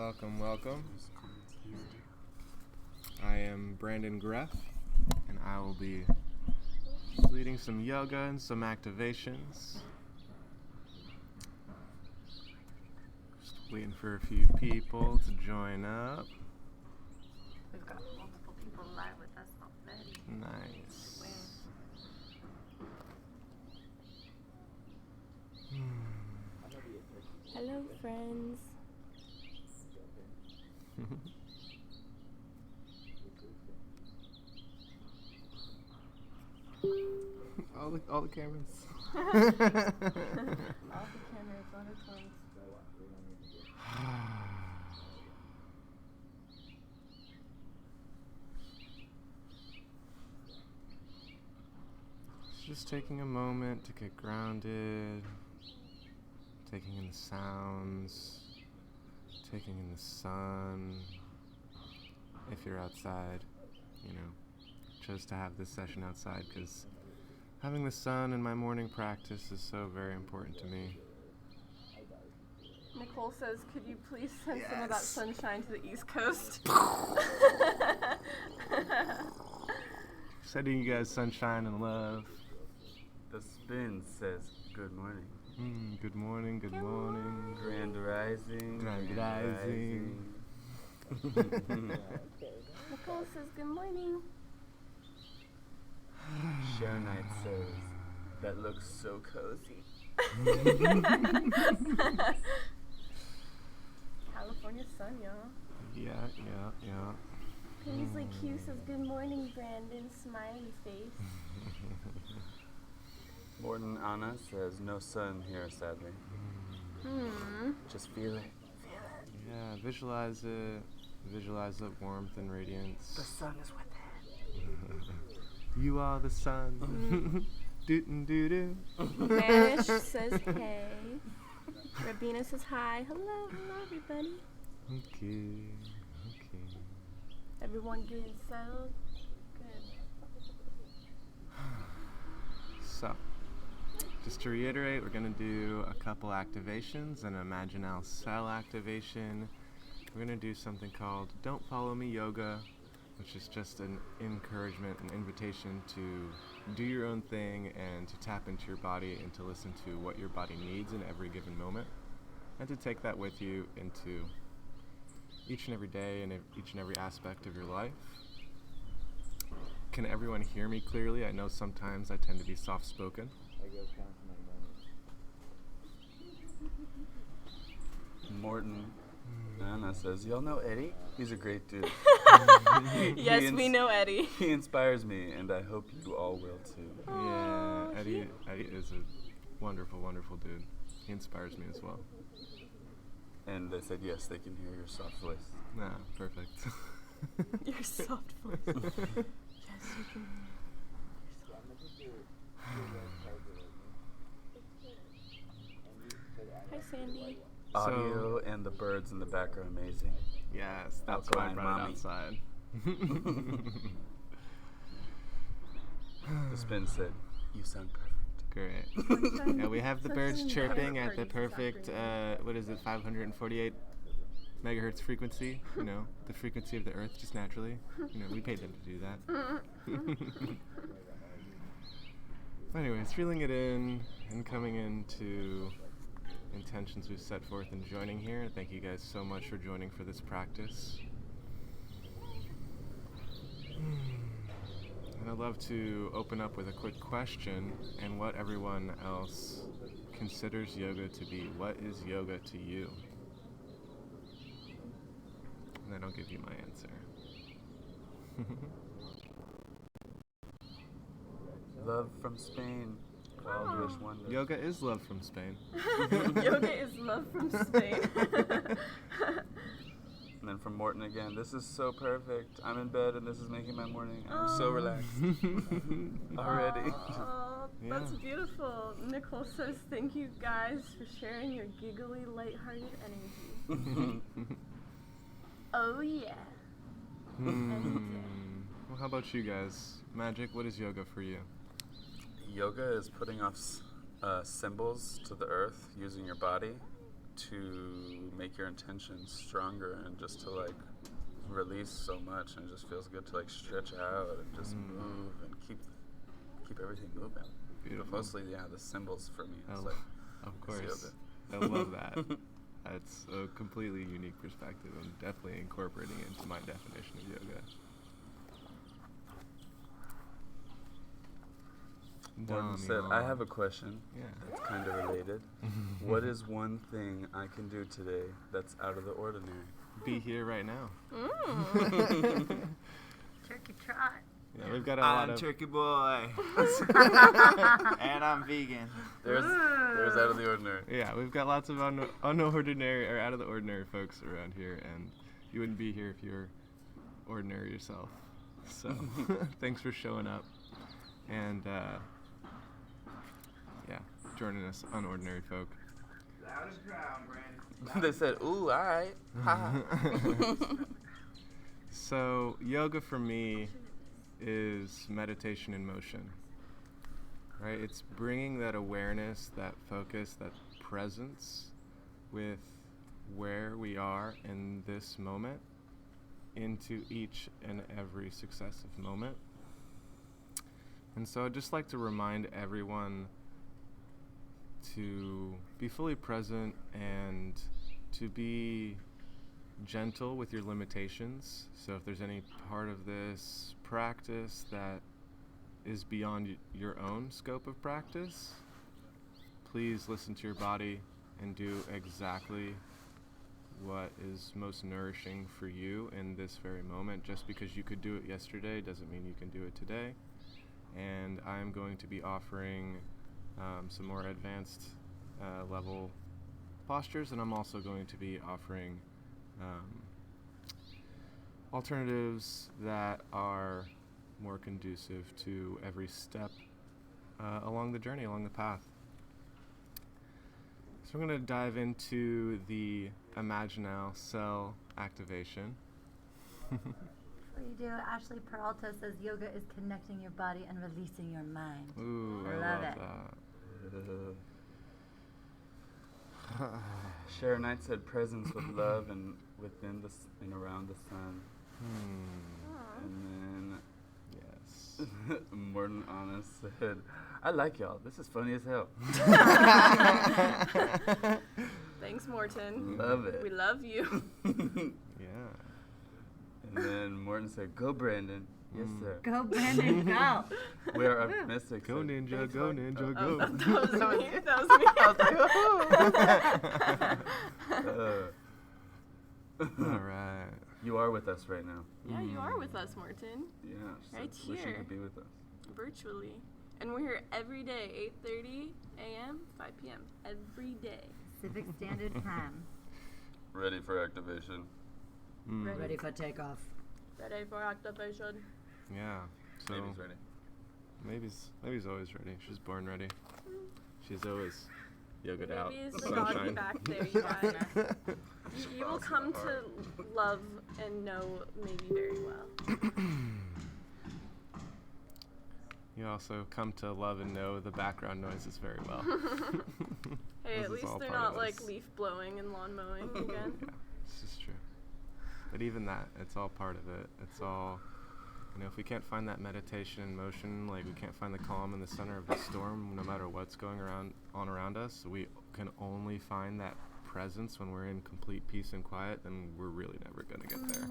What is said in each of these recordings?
Welcome, welcome. I am Brandon Greff, and I will be leading some yoga and some activations. Just waiting for a few people to join up. We've got multiple people live with us already. Nice. Hello, friends. all the cameras. All the cameras on its ones. Just taking a moment to get grounded, taking in the sounds, taking in the sun. If you're outside, chose to have this session outside because having the sun in my morning practice is so very important to me. Nicole says, could you please send some of that sunshine to the East Coast? Sending you guys sunshine and love. The Spin says, good morning. Good morning, good morning. Grand rising. Grand rising. Nicole says, good morning. Share Night says, that looks so cozy. California sun, y'all. Yeah. Paisley Q says, good morning, Brandon. Smiley face. Morton Anna says, no sun here, sadly. Just feel it. Yeah, visualize it. Visualize the warmth and radiance. The sun is within. You are the sun. Doo-doo-doo-doo. Manish says, hey. Rabina says, hi. Hello, everybody. Okay. Everyone good and settled? Good. So, just to reiterate, we're going to do a couple activations, an Imaginal cell activation. We're going to do something called Don't Follow Me Yoga, which is just an encouragement, an invitation to do your own thing and to tap into your body and to listen to what your body needs in every given moment, and to take that with you into each and every day and each and every aspect of your life. Can everyone hear me clearly? I know sometimes I tend to be soft-spoken. Morton Anna says, y'all know Eddie? He's a great dude. Yes, we know Eddie. He inspires me, and I hope you all will too. Yeah, Eddie is a wonderful, wonderful dude. He inspires me as well. And they said, yes, they can hear your soft voice. Nah, perfect. Your soft voice. Yes, you can hear. Hi, Sandy. Audio and the birds in the back are amazing. Yes, that's why I Alkaline brought it mommy. outside. The Spin said, you sound perfect. Great. Yeah, we have the birds chirping at the perfect, 548 megahertz frequency. The frequency of the Earth, just naturally. We paid them to do that. Anyways, feeling it in and coming into intentions we've set forth and joining here. Thank you guys so much for joining for this practice. And I'd love to open up with a quick question and what everyone else considers yoga to be. What is yoga to you? And then I'll give you my answer. Love from Spain. Wild Wish Wonder. Yoga is love from Spain. Yoga is love from Spain. And then from Morton again, this is so perfect. I'm in bed and this is making my morning. I'm so relaxed. Already. Oh, that's beautiful. Nicole says, thank you guys for sharing your giggly, lighthearted energy. Oh, yeah. Well, how about you guys? Magic, what is yoga for you? Yoga is putting off symbols to the earth, using your body to make your intentions stronger and just to like release so much, and it just feels good to like stretch out and just move and keep everything moving. Beautiful. Mostly, yeah, the symbols for me. It's Oh, like of course. yoga. I love that. That's a completely unique perspective. I'm definitely incorporating it into my definition of yoga. Morton said, I have a question Yeah. that's kind of related. What is one thing I can do today that's out of the ordinary? Be here right now. Turkey trot. Yeah, we've got a lot I'm of... Turkey Boy. And I'm vegan. There's out of the ordinary. Yeah, we've got lots of unordinary or out of the ordinary folks around here, and you wouldn't be here if you were ordinary yourself. So, thanks for showing up and, joining us, unordinary folk. Loud and proud, Brandon. They said, ooh, all right. So, yoga for me is meditation in motion, right? It's bringing that awareness, that focus, that presence with where we are in this moment into each and every successive moment. And so I'd just like to remind everyone to be fully present and to be gentle with your limitations. So if there's any part of this practice that is beyond your own scope of practice, please listen to your body and do exactly what is most nourishing for you in this very moment. Just because you could do it yesterday doesn't mean you can do it today. And I'm going to be offering some more advanced level postures, and I'm also going to be offering alternatives that are more conducive to every step along the journey, along the path. So I'm going to dive into the Imaginal cell activation. Before you do, Ashley Peralta says yoga is connecting your body and releasing your mind. Ooh, I Love love it. that. Sharon Knight said, presence with love and within and around the sun. And Yes. then Morton Honest said, I like y'all. This is funny as hell. Thanks, Morton. Love it. We love you. Yeah. And then Morton said, go Brandon. Yes, sir. Go, Brandon, go. We are optimistic. Go said, ninja, "Thanks, go Mike." ninja, Oh, go. that was me. That was me. All right. You are with us right now. Yeah, you are with us, Morton. Yeah. she Right said, wish you here. could be with us. Virtually. And we're here every day, 8:30 a.m., 5 p.m. Every day. Pacific Standard Time. Ready for activation. Ready for takeoff. Ready for activation. Yeah. So Baby's ready. Maby's always ready. She's born ready. She's always yogaed out. Maybe it's the doggy Sunshine. back there, you guys. You will come to love and know Maybe very well. You also come to love and know the background noises very well. Hey, This at is least all they're part not of like us. leaf blowing and lawn mowing again. Yeah, this is true. But even that, it's all part of it. It's all, if we can't find that meditation in motion, like we can't find the calm in the center of the storm, no matter what's going on around us, we can only find that presence when we're in complete peace and quiet, then we're really never going to get there.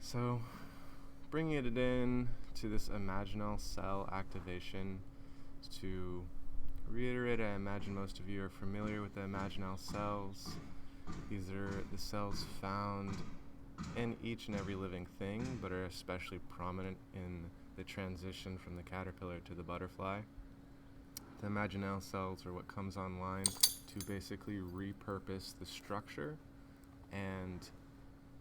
So, bringing it in to this Imaginal cell activation, to reiterate, I imagine most of you are familiar with the Imaginal cells. These are the cells found in each and every living thing, but are especially prominent in the transition from the caterpillar to the butterfly. The Imaginal cells are what comes online to basically repurpose the structure and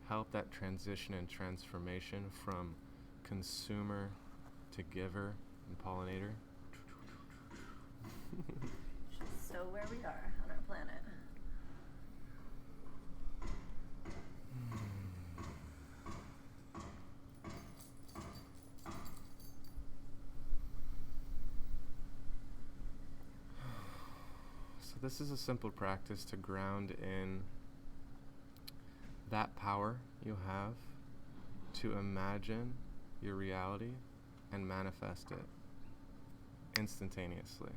help that transition and transformation from consumer to giver and pollinator. So where we are on our planet. So So this is a simple practice to ground in that power you have to imagine your reality and manifest it instantaneously.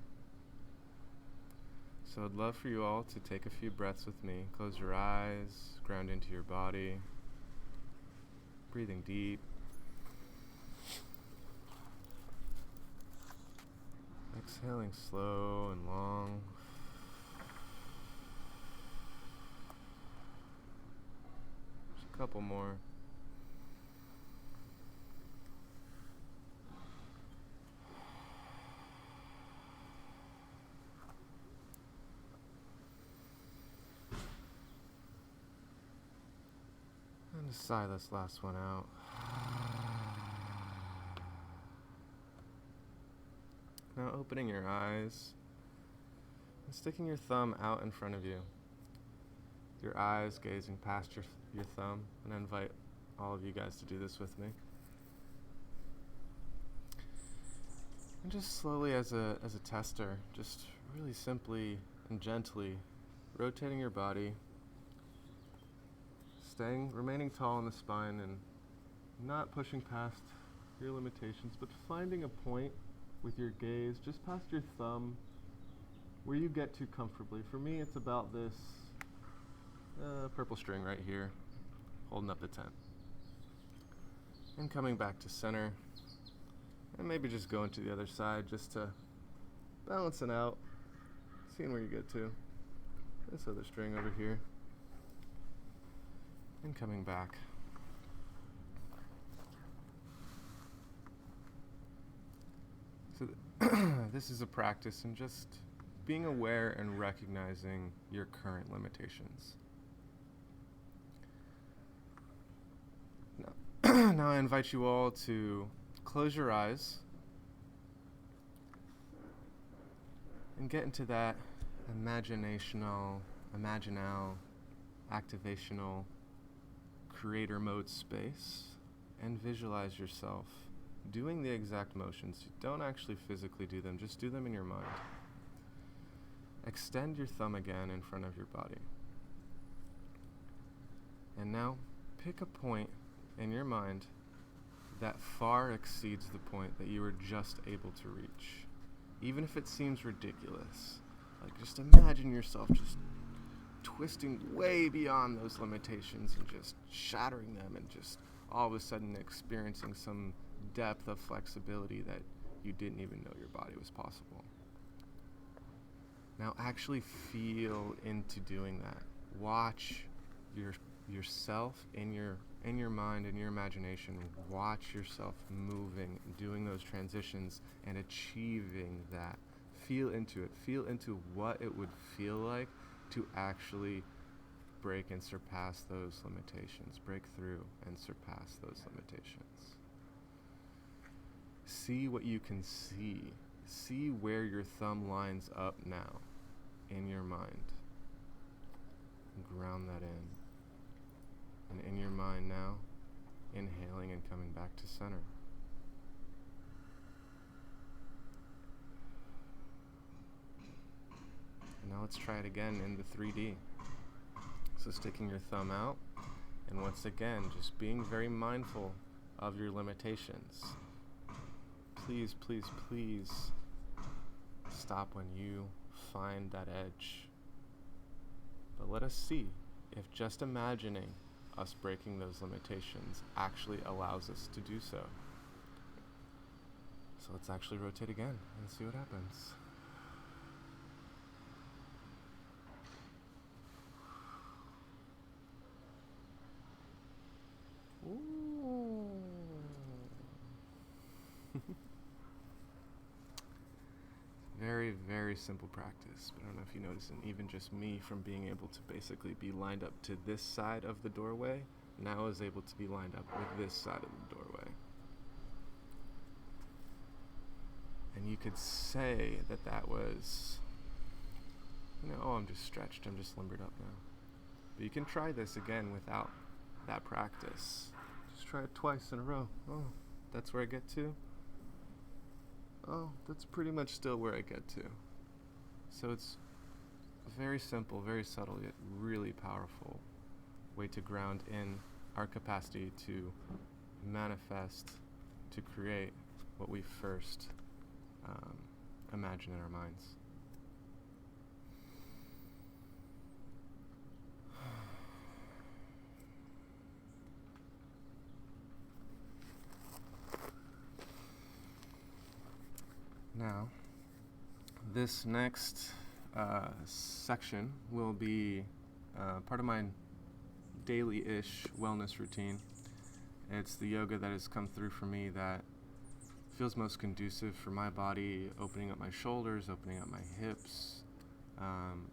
So I'd love for you all to take a few breaths with me. Close your eyes, ground into your body, breathing deep. Exhaling slow and long. Just a couple more. And just sigh this last one out. Now opening your eyes and sticking your thumb out in front of you. Your eyes gazing past your thumb, and I invite all of you guys to do this with me. And just slowly as a tester, just really simply and gently rotating your body, remaining tall in the spine and not pushing past your limitations, but finding a point with your gaze just past your thumb where you get to comfortably. For me, it's about this purple string right here, holding up the tent. And coming back to center, and maybe just going to the other side just to balance it out, seeing where you get to. This other string over here. And coming back. So this is a practice in just being aware and recognizing your current limitations. Now I invite you all to close your eyes and get into that imaginal, activational, creator mode space, and visualize yourself doing the exact motions. You don't actually physically do them, just do them in your mind. Extend your thumb again in front of your body. And now pick a point in your mind that far exceeds the point that you were just able to reach. Even if it seems ridiculous. Like, just imagine yourself just twisting way beyond those limitations and just shattering them and just all of a sudden experiencing some depth of flexibility that you didn't even know your body was possible. Now actually feel into doing that. Watch yourself in your mind, in your imagination. Watch yourself moving, doing those transitions and achieving that. Feel into it. Feel into what it would feel like to actually break and surpass those limitations. Break through and surpass those limitations. See what you can see. See where your thumb lines up now in your mind. Ground that in. And in your mind now, inhaling and coming back to center. And now let's try it again in the 3D. So sticking your thumb out, and once again, just being very mindful of your limitations. Please, please, please stop when you find that edge. But let us see if just imagining us breaking those limitations actually allows us to do so. So let's actually rotate again and see what happens. Ooh. Very, very simple practice, but I don't know if you notice, and even just me from being able to basically be lined up to this side of the doorway, now is able to be lined up with this side of the doorway. And you could say that that was, oh, I'm just stretched, I'm just limbered up now. But you can try this again without that practice. Just try it twice in a row. Oh, that's where I get to. Oh, that's pretty much still where I get to. So it's very simple, very subtle, yet really powerful way to ground in our capacity to manifest, to create what we first imagine in our minds. Now, this next section will be part of my daily-ish wellness routine. It's the yoga that has come through for me that feels most conducive for my body, opening up my shoulders, opening up my hips,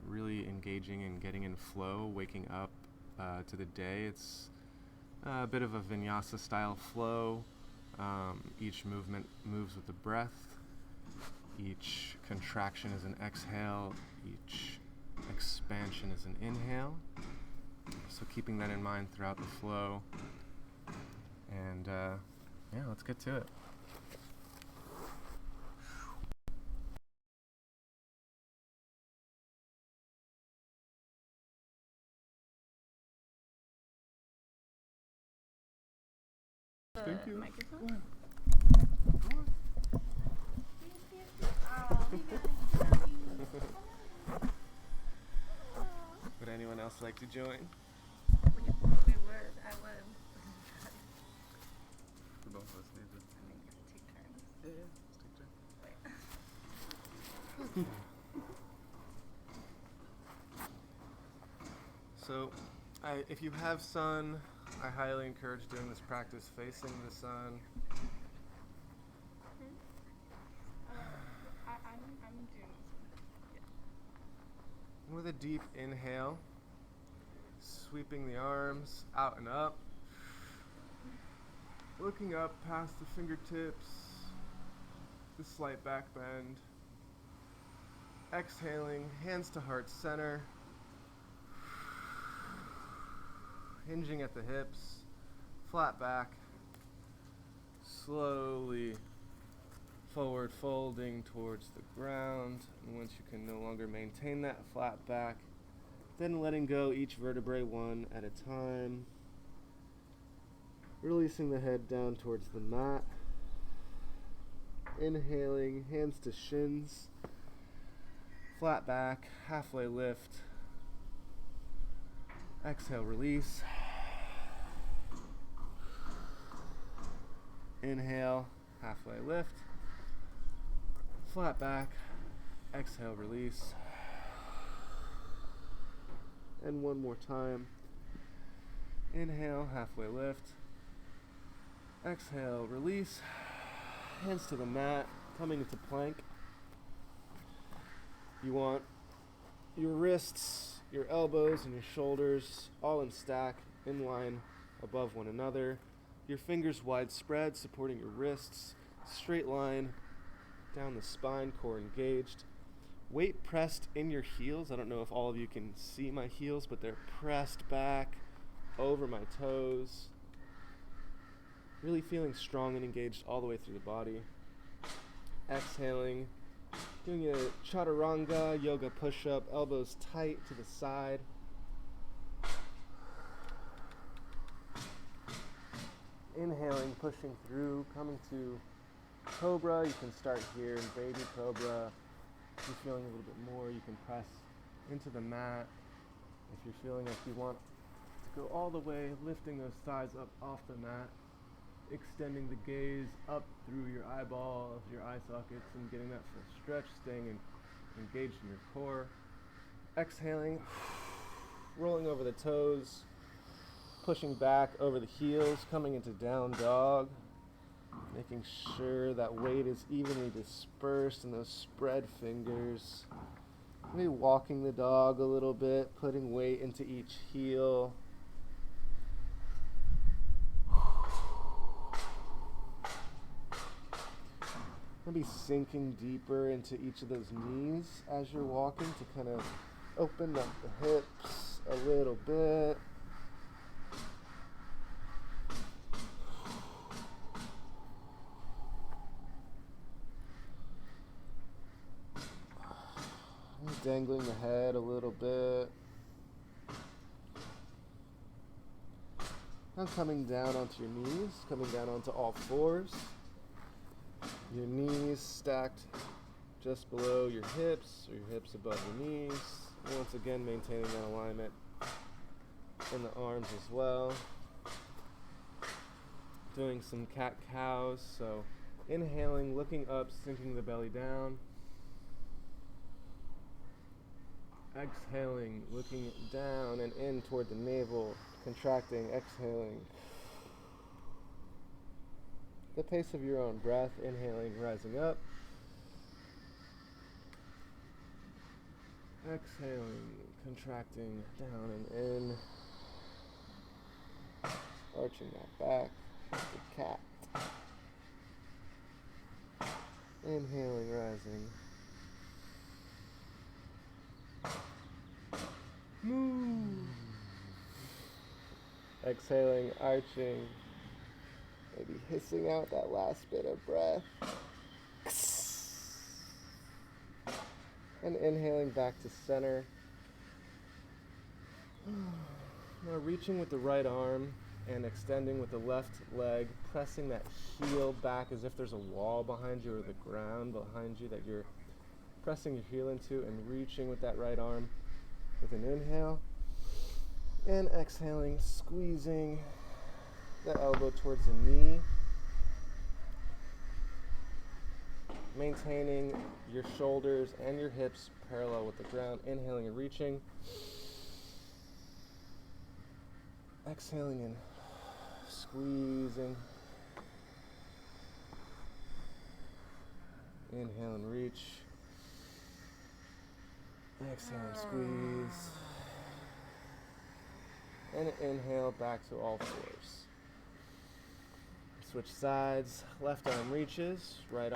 really engaging and getting in flow, waking up to the day. It's a bit of a vinyasa style flow. Each movement moves with the breath. Each contraction is an exhale. Each expansion is an inhale. So keeping that in mind throughout the flow. And yeah, let's get to it. Thank you. Microphone? Would anyone else like to join? We would. I would. Both of us need to. I mean, take turns. Yeah, let's take turns. So, if you have sun, I highly encourage doing this practice facing the sun. I'm doing this. With a deep inhale, sweeping the arms out and up, looking up past the fingertips, the slight back bend. Exhaling, hands to heart center. Hinging at the hips, flat back, slowly forward folding towards the ground. And once you can no longer maintain that flat back, then letting go each vertebrae one at a time. Releasing the head down towards the mat. Inhaling, hands to shins, flat back, halfway lift. Exhale, release. Inhale, halfway lift. Flat back. Exhale, release. And one more time. Inhale, halfway lift. Exhale, release. Hands to the mat, coming into plank. You want your wrists, your elbows, and your shoulders all in stack, in line above one another. Your fingers wide spread, supporting your wrists. Straight line down the spine, core engaged. Weight pressed in your heels. I don't know if all of you can see my heels, but they're pressed back over my toes. Really feeling strong and engaged all the way through the body. Exhaling. Doing a Chaturanga yoga push-up, elbows tight to the side. Inhaling, pushing through, coming to Cobra. You can start here in baby Cobra. If you're feeling a little bit more, you can press into the mat. If you're feeling like you want to go all the way, lifting those thighs up off the mat, extending the gaze up through your eyeballs, your eye sockets, and getting that full stretch, staying engaged in your core. Exhaling, rolling over the toes, pushing back over the heels, coming into down dog, making sure that weight is evenly dispersed in those spread fingers. Maybe walking the dog a little bit, putting weight into each heel. Maybe sinking deeper into each of those knees as you're walking to kind of open up the hips a little bit. dangling the head a little bit. Now coming down onto your knees, coming down onto all fours. Your knees stacked just below your hips, or your hips above your knees. Once again, maintaining that alignment in the arms as well. Doing some cat-cows, so inhaling, looking up, sinking the belly down. Exhaling, looking down and in toward the navel, contracting, exhaling. The pace of your own breath, inhaling, rising up. Exhaling, contracting, down and in. Arching that back, the cat. Inhaling, rising. Move. Exhaling, arching. Maybe hissing out that last bit of breath. And inhaling back to center. Now reaching with the right arm and extending with the left leg, pressing that heel back as if there's a wall behind you or the ground behind you that you're pressing your heel into, and reaching with that right arm with an inhale. And exhaling, squeezing the elbow towards the knee. Maintaining your shoulders and your hips parallel with the ground. Inhaling and reaching. Exhaling and squeezing. Inhale and reach. Exhale and squeeze. And inhale back to all fours. Switch sides. Left arm reaches. Right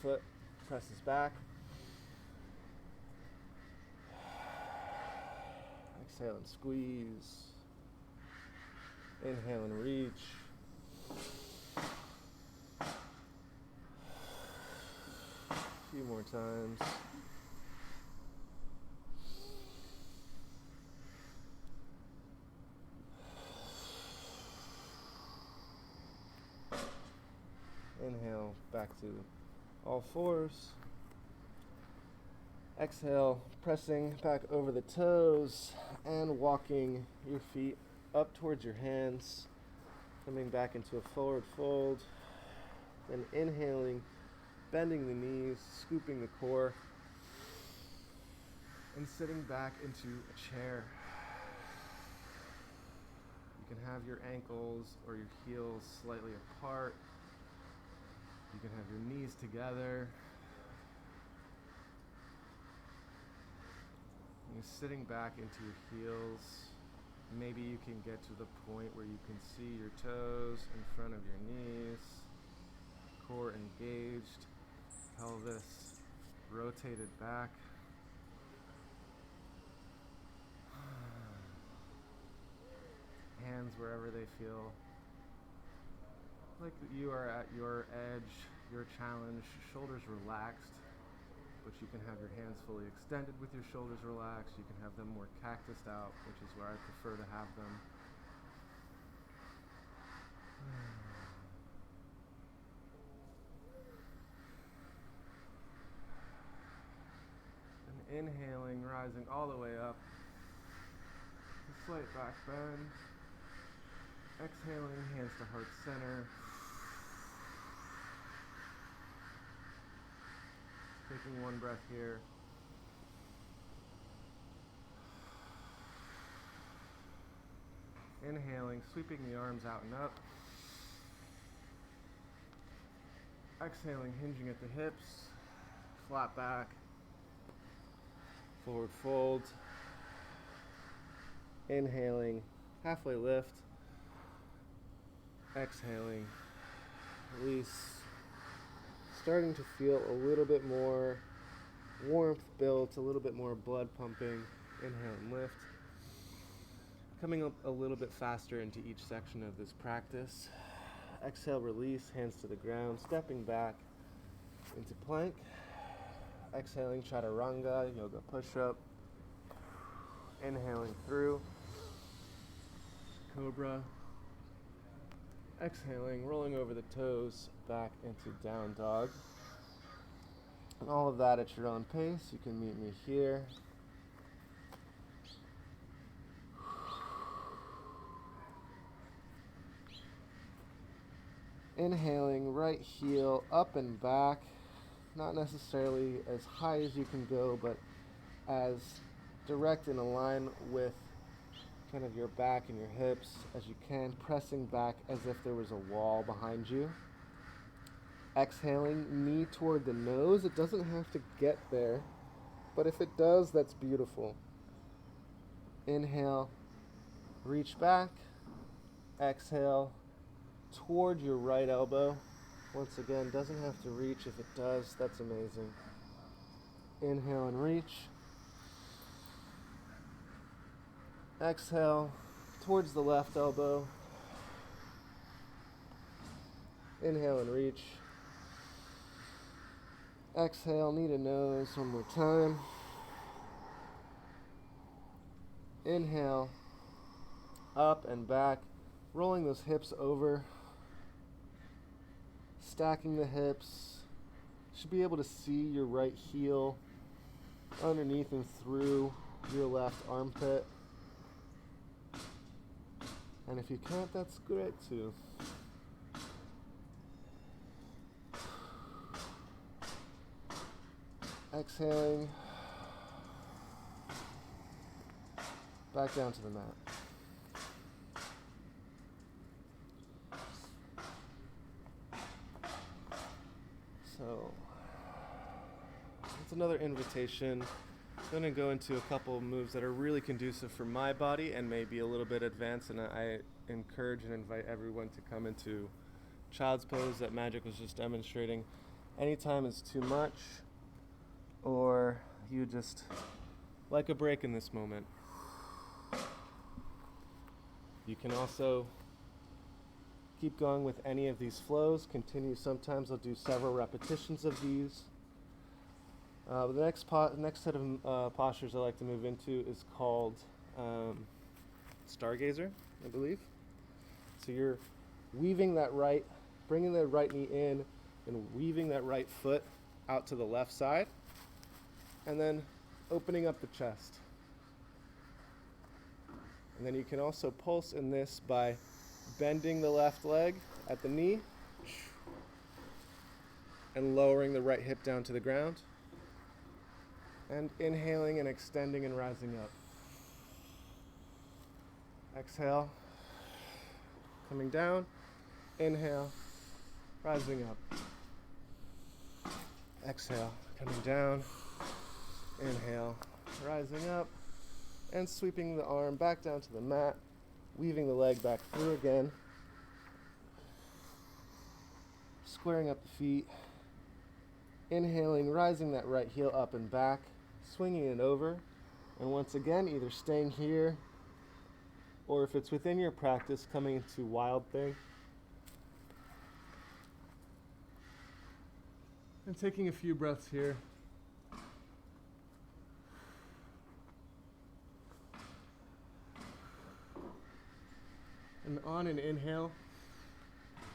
foot presses back. Exhale and squeeze. Inhale and reach. A few more times. Inhale back to all fours. Exhale, pressing back over the toes and walking your feet up towards your hands, coming back into a forward fold. Then inhaling, bending the knees, scooping the core, and sitting back into a chair. You can have your ankles or your heels slightly apart. You can have your knees together. You're sitting back into your heels. Maybe you can get to the point where you can see your toes in front of your knees. Core engaged. Pelvis rotated back. Hands wherever they feel like you are at your edge, your challenge. Shoulders relaxed, but you can have your hands fully extended with your shoulders relaxed. You can have them more cactused out, which is where I prefer to have them. And inhaling, rising all the way up. A slight back bend. Exhaling, hands to heart center. Taking one breath here. Inhaling, sweeping the arms out and up. Exhaling, hinging at the hips. Flat back. Forward fold. Inhaling, halfway lift. Exhaling, release. Starting to feel a little bit more warmth built, a little bit more blood pumping. Inhale and lift. Coming up a little bit faster into each section of this practice. Exhale, release, hands to the ground, stepping back into plank. Exhaling, Chaturanga, yoga push-up. Inhaling through, Cobra. Exhaling, rolling over the toes, back into down dog. And all of that at your own pace. You can meet me here. Inhaling, right heel up and back. Not necessarily as high as you can go, but as direct and align with kind of your back and your hips as you can, pressing back as if there was a wall behind you. Exhaling, knee toward the nose. It doesn't have to get there, but if it does, that's beautiful. Inhale, reach back. Exhale, toward your right elbow. Once again, doesn't have to reach. If it does, that's amazing. Inhale and reach. Exhale, towards the left elbow. Inhale and reach. Exhale, knee to nose one more time. Inhale, up and back, rolling those hips over, stacking the hips. You should be able to see your right heel underneath and through your left armpit. And if you can't, that's great too. Exhaling, back down to the mat. So, it's another invitation. I'm going to go into a couple of moves that are really conducive for my body and maybe a little bit advanced, and I encourage and invite everyone to come into child's pose that Magic was just demonstrating. Anytime is too much, or you just like a break in this moment. You can also keep going with any of these flows. Continue. Sometimes I'll do several repetitions of these. The next set of postures I like to move into is called Stargazer, I believe. So you're weaving that right, bringing the right knee in, and weaving that right foot out to the left side, and then opening up the chest. And then you can also pulse in this by bending the left leg at the knee and lowering the right hip down to the ground, and inhaling and extending and rising up. Exhale, coming down. Inhale, rising up. Exhale, coming down. Inhale, rising up, and sweeping the arm back down to the mat, weaving the leg back through again, squaring up the feet, inhaling, rising that right heel up and back, swinging it over, and once again, either staying here, or if it's within your practice, coming into Wild Thing, and taking a few breaths here. And on an inhale,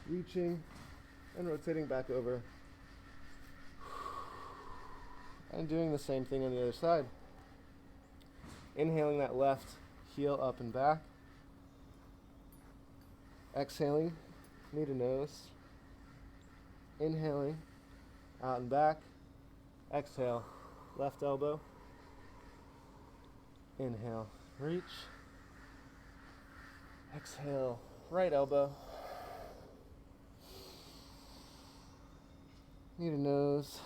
reaching and rotating back over. And doing the same thing on the other side. Inhaling that left heel up and back. Exhaling, knee to nose. Inhaling, out and back. Exhale, left elbow. Inhale, reach. Exhale, right elbow. Knee to nose.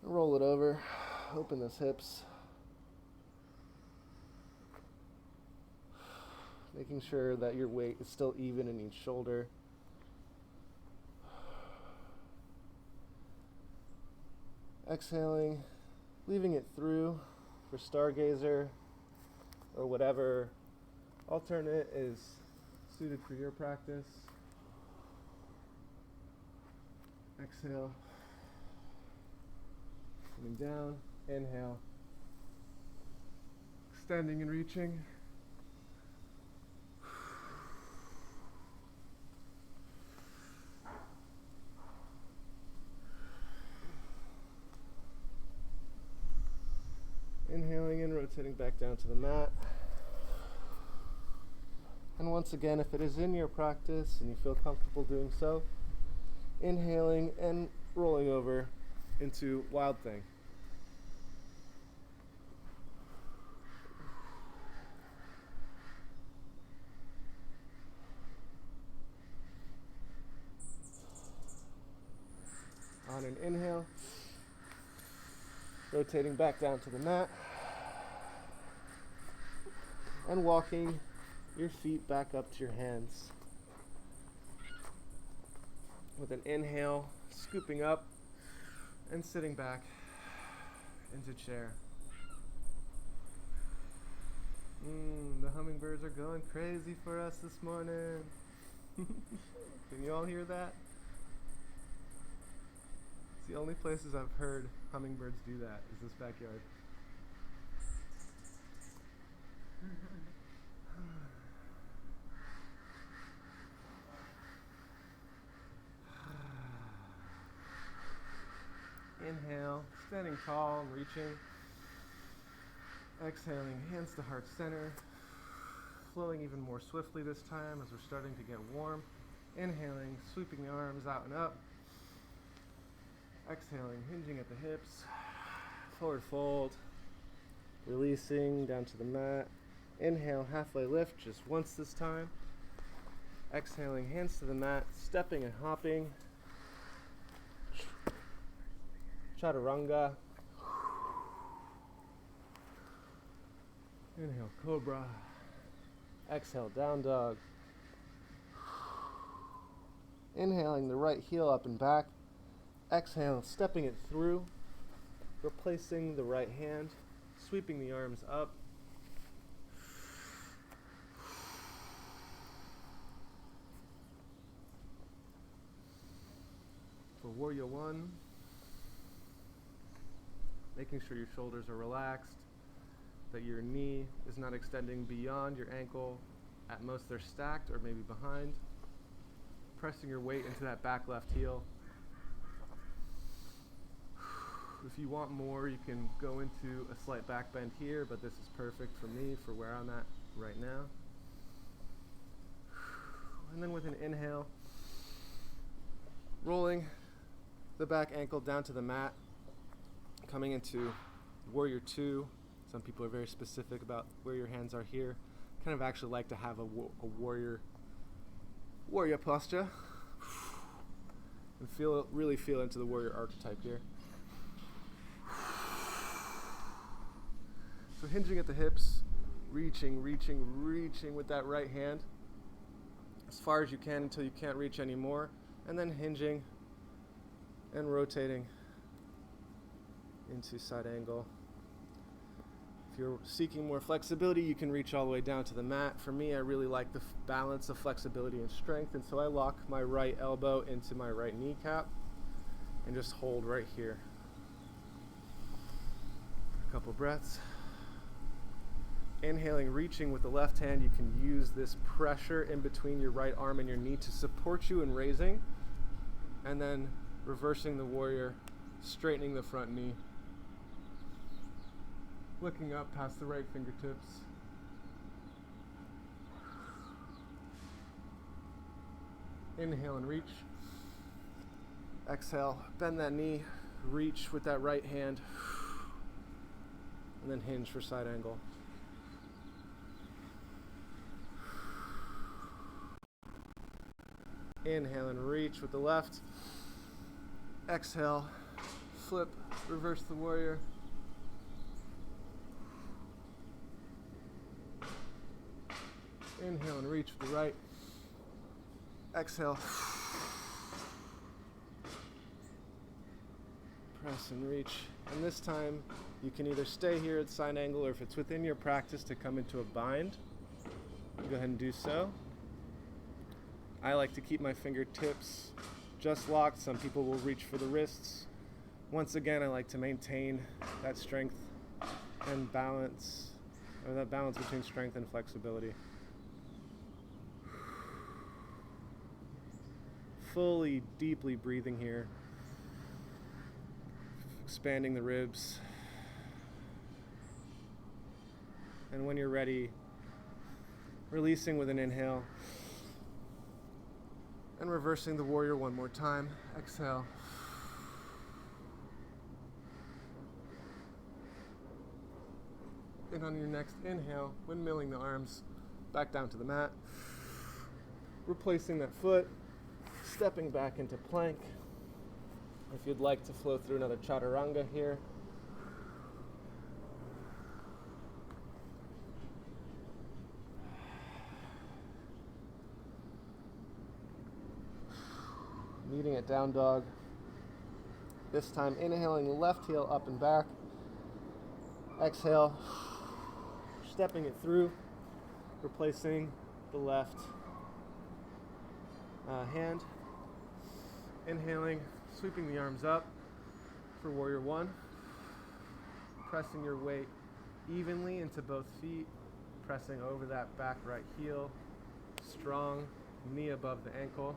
Roll it over. Open those hips. Making sure that your weight is still even in each shoulder. Exhaling, leaving it through for Stargazer or whatever alternate is suited for your practice. Exhale. Coming down. Inhale. Extending and reaching. Inhaling and rotating back down to the mat. And once again, if it is in your practice and you feel comfortable doing so, inhaling and rolling over into Wild Thing. On an inhale, rotating back down to the mat and walking your feet back up to your hands. With an inhale, scooping up and sitting back into chair. The hummingbirds are going crazy for us this morning. Can you all hear that? It's the only places I've heard hummingbirds do that is this backyard. Inhale, standing tall and reaching. Exhaling, hands to heart center. Flowing even more swiftly this time as we're starting to get warm. Inhaling, sweeping the arms out and up. Exhaling, hinging at the hips. Forward fold. Releasing down to the mat. Inhale, halfway lift just once this time. Exhaling, hands to the mat, stepping and hopping. Chaturanga. Inhale, Cobra. Exhale, Down Dog. Inhaling the right heel up and back. Exhale, stepping it through. Replacing the right hand. Sweeping the arms up. For Warrior One, making sure your shoulders are relaxed, that your knee is not extending beyond your ankle. At most they're stacked or maybe behind. Pressing your weight into that back left heel. If you want more, you can go into a slight back bend here, but this is perfect for me for where I'm at right now. And then with an inhale, rolling the back ankle down to the mat, coming into Warrior Two. Some people are very specific about where your hands are here. Kind of actually like to have a warrior posture and really feel into the warrior archetype here. So hinging at the hips, reaching with that right hand as far as you can until you can't reach anymore, and then hinging and rotating into side angle. If you're seeking more flexibility, you can reach all the way down to the mat. For me, I really like the balance of flexibility and strength, and so I lock my right elbow into my right kneecap and just hold right here. A couple breaths. Inhaling, reaching with the left hand. You can use this pressure in between your right arm and your knee to support you in raising, and then reversing the warrior, straightening the front knee, looking up past the right fingertips. Inhale and reach. Exhale, bend that knee, reach with that right hand, and then hinge for side angle. Inhale and reach with the left. Exhale, flip, reverse the warrior. Inhale and reach with the right. Exhale. Press and reach. And this time, you can either stay here at side angle, or if it's within your practice to come into a bind, go ahead and do so. I like to keep my fingertips just locked. Some people will reach for the wrists. Once again, I like to maintain that strength and balance, or that balance between strength and flexibility. Fully, deeply breathing here. Expanding the ribs. And when you're ready, releasing with an inhale. And reversing the warrior one more time. Exhale. And on your next inhale, windmilling the arms back down to the mat. Replacing that foot. Stepping back into plank. If you'd like to flow through another Chaturanga here. Meeting at down dog. This time inhaling the left heel up and back. Exhale. Stepping it through. Replacing the left hand. Inhaling, sweeping the arms up for warrior one. Pressing your weight evenly into both feet. Pressing over that back right heel. Strong, knee above the ankle.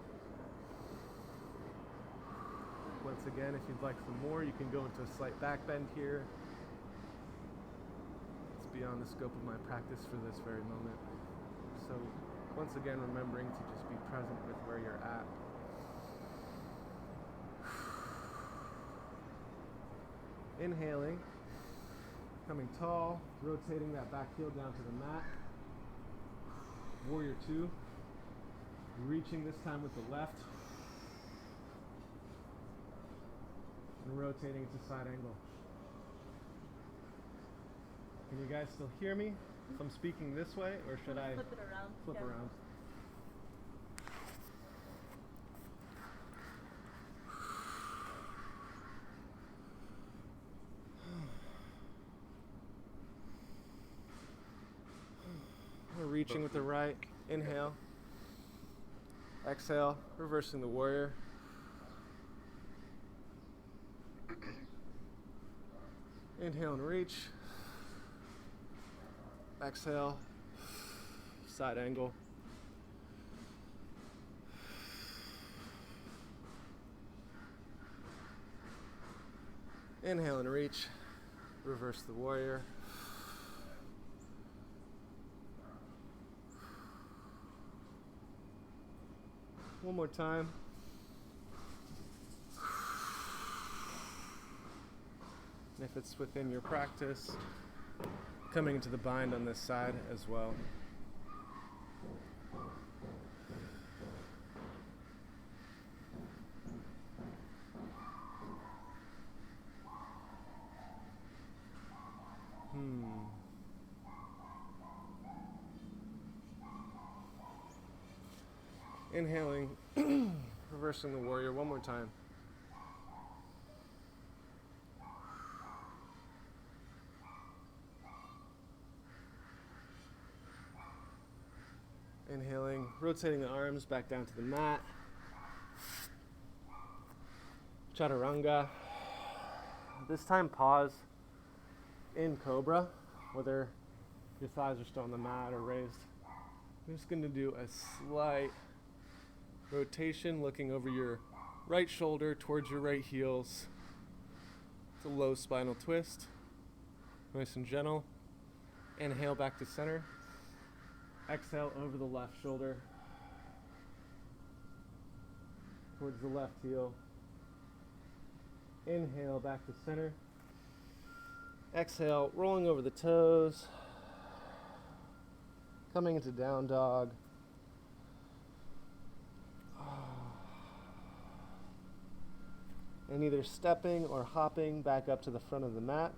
Once again, if you'd like some more, you can go into a slight back bend here. It's beyond the scope of my practice for this very moment. So once again, remembering to just be present with where you're at. Inhaling, coming tall, rotating that back heel down to the mat. Warrior two, reaching this time with the left. And rotating to side angle. Can you guys still hear me if I'm speaking this way, or should I flip it around? flip Yeah. around? We're reaching with the right. Inhale. Exhale. Reversing the warrior. Inhale and reach. Exhale. Side angle. Inhale and reach. Reverse the warrior. One more time. And if it's within your practice, coming into the bind on this side as well. Inhaling, reversing the warrior one more time. Inhaling, rotating the arms back down to the mat. Chaturanga. This time pause in Cobra, whether your thighs are still on the mat or raised. I'm just going to do a slight rotation, looking over your right shoulder towards your right heels. It's a low spinal twist. Nice and gentle. Inhale back to center. Exhale over the left shoulder. Towards the left heel. Inhale back to center. Exhale, rolling over the toes. Coming into down dog. And either stepping or hopping back up to the front of the mat.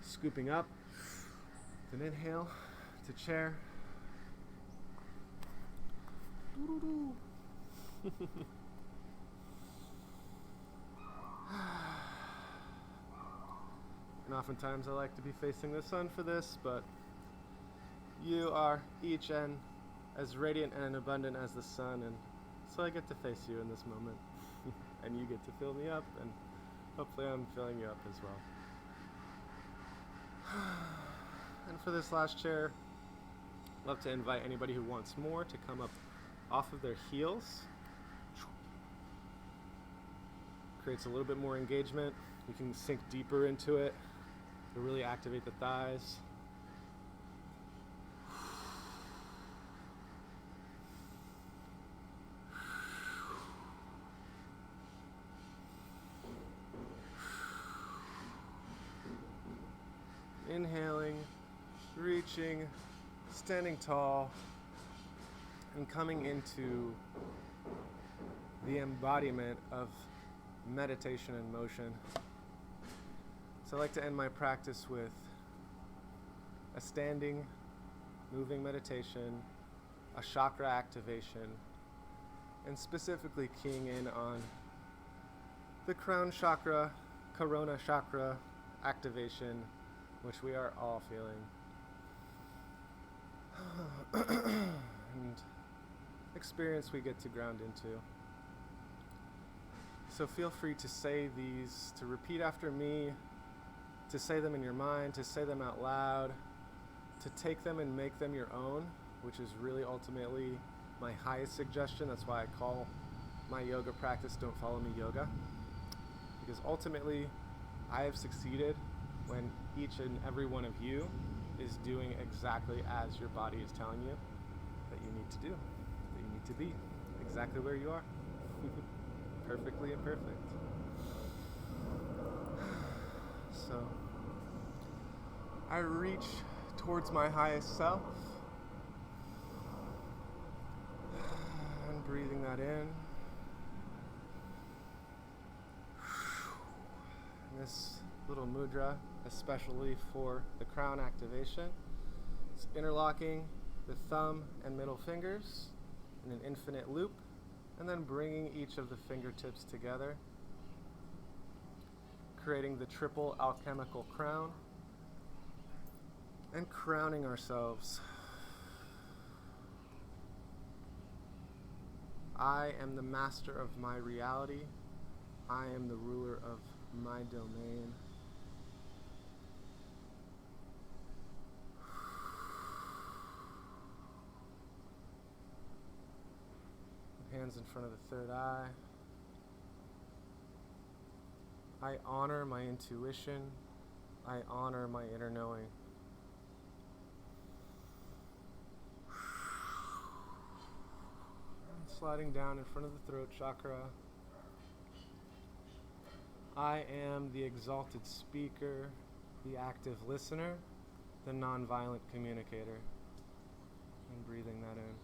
Scooping up. An inhale to chair. And oftentimes I like to be facing the sun for this, but you are each and as radiant and abundant as the sun, and so I get to face you in this moment. And you get to fill me up, and hopefully I'm filling you up as well. And for this last chair, I'd love to invite anybody who wants more to come up off of their heels. Creates a little bit more engagement. You can sink deeper into it to really activate the thighs. Inhaling, reaching, standing tall, and coming into the embodiment of meditation and motion. So I like to end my practice with a standing, moving meditation, a chakra activation, and specifically keying in on the crown chakra, corona chakra activation, which we are all feeling. And experience we get to ground into. So feel free to say these, to repeat after me, to say them in your mind, to say them out loud, to take them and make them your own, which is really ultimately my highest suggestion. That's why I call my yoga practice Don't Follow Me Yoga. Because ultimately, I have succeeded when each and every one of you is doing exactly as your body is telling you that you need to do, that you need to be, exactly where you are. Perfectly imperfect. So, I reach towards my highest self, and breathing that in. And this little mudra, especially for the crown activation, it's interlocking the thumb and middle fingers in an infinite loop, and then bringing each of the fingertips together, creating the triple alchemical crown, and crowning ourselves. I am the master of my reality. I am the ruler of my domain. Hands in front of the third eye. I honor my intuition. I honor my inner knowing. Sliding down in front of the throat chakra. I am the exalted speaker, the active listener, the nonviolent communicator. And breathing that in.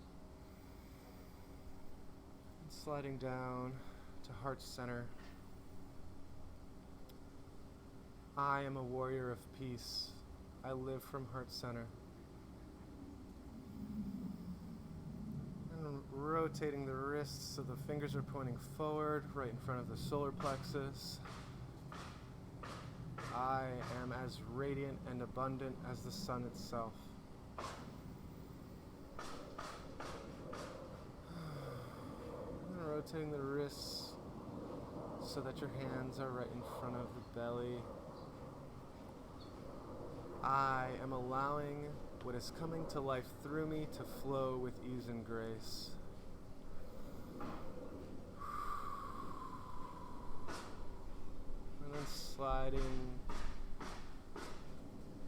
Sliding down to heart center. I am a warrior of peace. I live from heart center. And rotating the wrists so the fingers are pointing forward, right in front of the solar plexus. I am as radiant and abundant as the sun itself. Rotating the wrists so that your hands are right in front of the belly. I am allowing what is coming to life through me to flow with ease and grace. And then sliding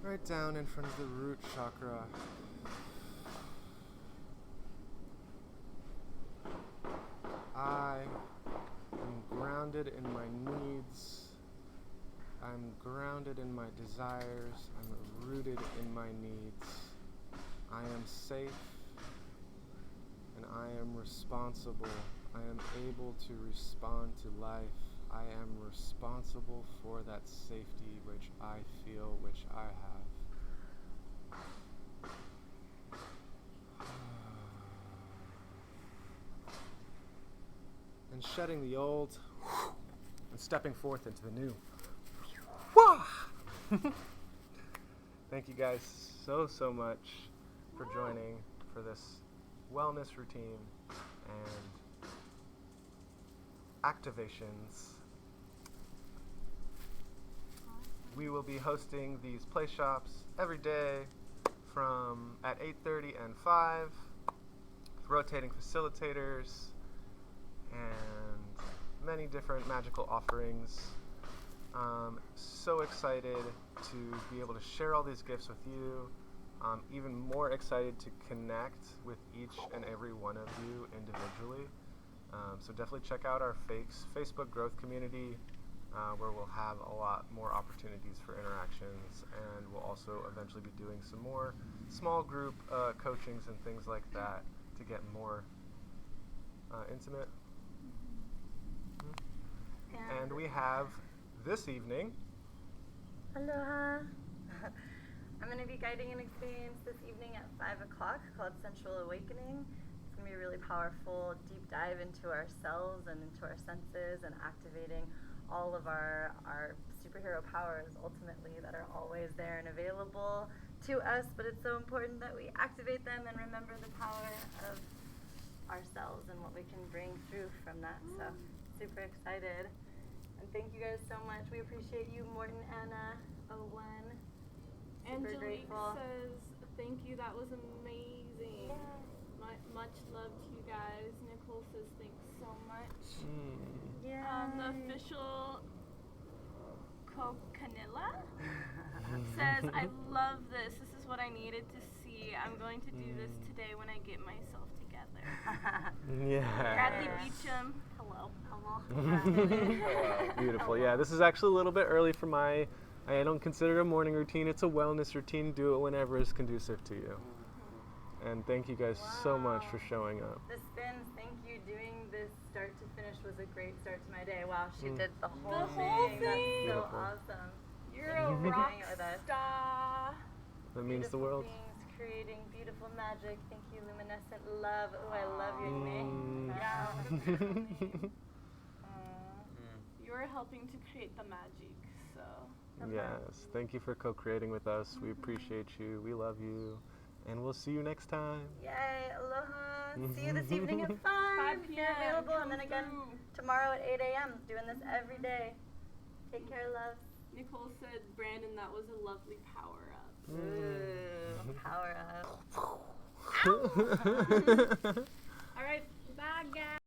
right down in front of the root chakra. I am grounded in my needs. I'm grounded in my desires. I'm rooted in my needs. I am safe and I am responsible. I am able to respond to life. I am responsible for that safety which I feel, which I have. And shedding the old and stepping forth into the new. Thank you guys so much for joining for this wellness routine and activations. We will be hosting these play shops every day from at 8:30 and 5, rotating facilitators and many different magical offerings. So excited to be able to share all these gifts with you. Even more excited to connect with each and every one of you individually. So definitely check out our Facebook growth community, where we'll have a lot more opportunities for interactions, and we'll also eventually be doing some more small group coachings and things like that to get more intimate. And we have this evening. Aloha. I'm going to be guiding an experience this evening at 5 o'clock called Sensual Awakening. It's going to be a really powerful deep dive into ourselves and into our senses and activating all of our superhero powers ultimately that are always there and available to us, but it's so important that we activate them and remember the power of ourselves and what we can bring through from that. So super excited. And thank you guys so much. We appreciate you, Morton, Anna, Owen. Super Angelique grateful. says, thank you, that was amazing. Yeah. Much love to you guys. Nicole says, thanks so much. Yeah. The official Cocanilla says, I love this. This is what I needed to see. I'm going to do this today when I get myself together. Yeah. Bradley Beecham, hello. Beautiful. Yeah, this is actually a little bit early for I don't consider it a morning routine. It's a wellness routine. Do it whenever is conducive to you. And thank you guys so much for showing up. The spins, thank you. Doing this start to finish was a great start to my day. Wow, she did the whole thing. That's so Beautiful. awesome. You're a rock star. That means the world. Beings creating beautiful magic. Thank you, luminescent love. Oh, I love your name. You're helping to create the magic, so. Yes, thank you for co-creating with us. We appreciate you. We love you. And we'll see you next time. Yay, aloha. See you this evening at 5. 5 If you're available. And then Come again through. tomorrow at 8 a.m. Doing this every day. Take care, love. Nicole said, Brandon, that was a lovely power up. Ooh, power up.